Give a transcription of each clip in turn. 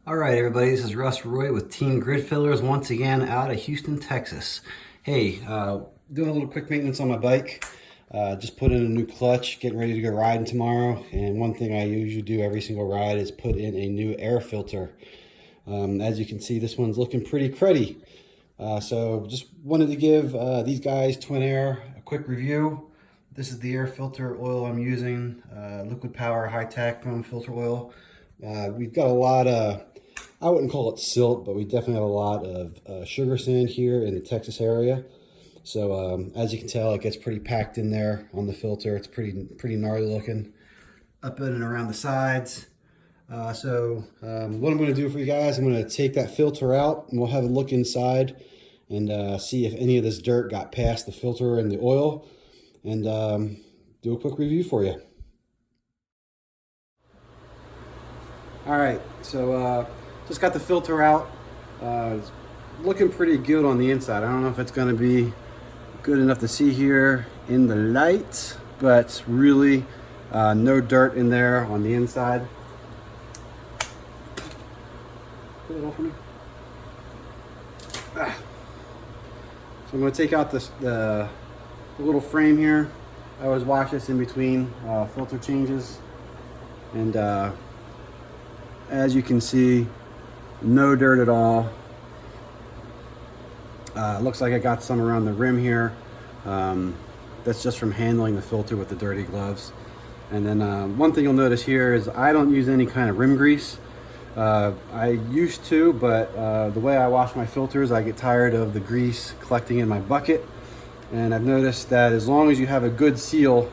All right, everybody, this is Russ Roy with Team Grid Fillers once again out of Houston, Texas. Hey, doing a little quick maintenance on my bike. Just put in a new clutch, getting ready to go riding tomorrow. And one thing I usually do every single ride is put in a new air filter. As you can see, this one's looking pretty cruddy. So just wanted to give these guys, Twin Air, a quick review. This is the air filter oil I'm using, Liquid Power Hi-Tack foam filter oil. We've got a lot of, I wouldn't call it silt, but we definitely have a lot of sugar sand here in the Texas area. So as you can tell, it gets pretty packed in there on the filter. It's pretty gnarly looking up in and around the sides. What I'm going to do for you guys, I'm going to take that filter out and we'll have a look inside and see if any of this dirt got past the filter and the oil, and do a quick review for you. All right, so just got the filter out. It's looking pretty good on the inside. I don't know if it's going to be good enough to see here in the light, but really no dirt in there on the inside. Put it off for me. So I'm going to take out the little frame here. I always wash this in between filter changes, and as you can see, no dirt at all. Looks like I got some around the rim here. That's just from handling the filter with the dirty gloves. And then one thing you'll notice here is I don't use any kind of rim grease. I used to, but the way I wash my filters, I get tired of the grease collecting in my bucket. And I've noticed that as long as you have a good seal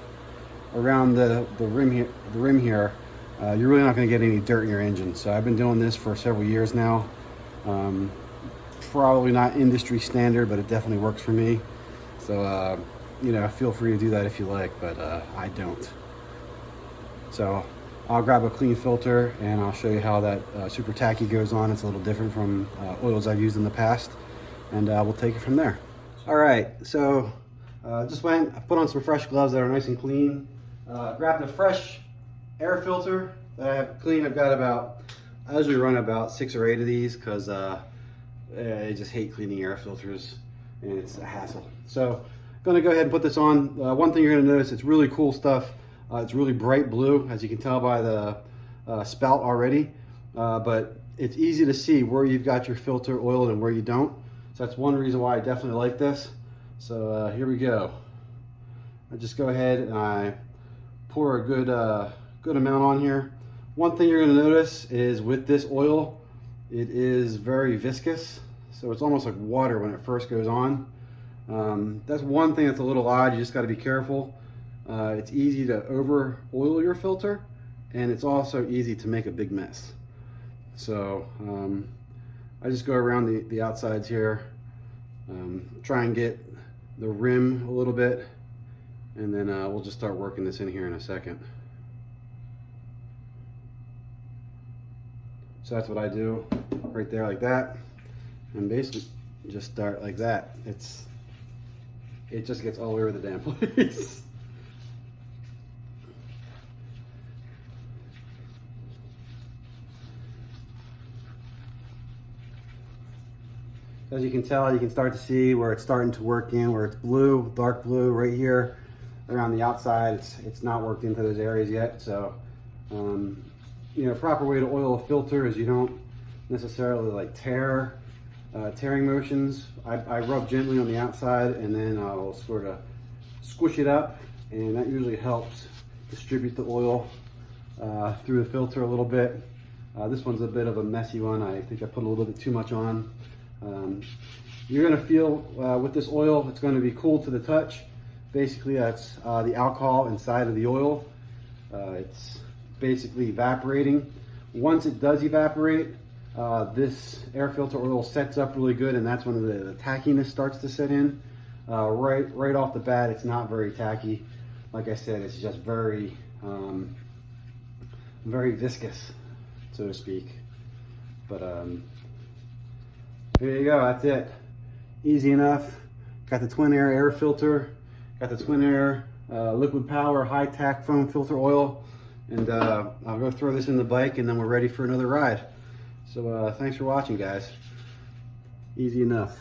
around the rim here, you're really not going to get any dirt in your engine. So I've been doing this for several years now. Probably not industry standard, but it definitely works for me. So you know, feel free to do that if you like, but I don't. So I'll grab a clean filter and I'll show you how that super tacky goes on. It's a little different from oils I've used in the past, and we'll take it from there. All right, so I put on some fresh gloves that are nice and clean. Grabbed a fresh air filter that I have clean. I usually run about 6 or 8 of these because I just hate cleaning air filters and it's a hassle. So I'm gonna go ahead and put this on. One thing you're gonna notice, it's really cool stuff. It's really bright blue, as you can tell by the spout already, but it's easy to see where you've got your filter oiled and where you don't. So that's one reason why I definitely like this. So here we go. I just go ahead and I pour a good amount on here. One thing you're going to notice is with this oil, it is very viscous. So it's almost like water when it first goes on. That's one thing that's a little odd. You just got to be careful. It's easy to over oil your filter, and it's also easy to make a big mess. So I just go around the outsides here, try and get the rim a little bit, and then we'll just start working this in here in a second. So that's what I do right there, like that, and basically just start like that. It just gets all over the damn place. As you can tell, you can start to see where it's starting to work in, where it's blue, dark blue right here around the outside. It's not worked into those areas yet. So, you know, proper way to oil a filter is you don't necessarily like tearing motions. I rub gently on the outside and then I'll sort of squish it up, and that usually helps distribute the oil through the filter a little bit. This one's a bit of a messy one. I think I put a little bit too much on. You're going to feel with this oil, it's going to be cool to the touch. Basically, that's the alcohol inside of the oil. It's basically evaporating. Once it does evaporate, this air filter oil sets up really good, and that's when the tackiness starts to set in. Right off the bat, it's not very tacky. Like I said, it's just very viscous, so to speak. But there you go, that's it. Easy enough. Got the Twin Air filter, got the Twin Air Liquid Power Hi-Tack foam filter oil, and I'll go throw this in the bike and then we're ready for another ride. So thanks for watching, guys. Easy enough.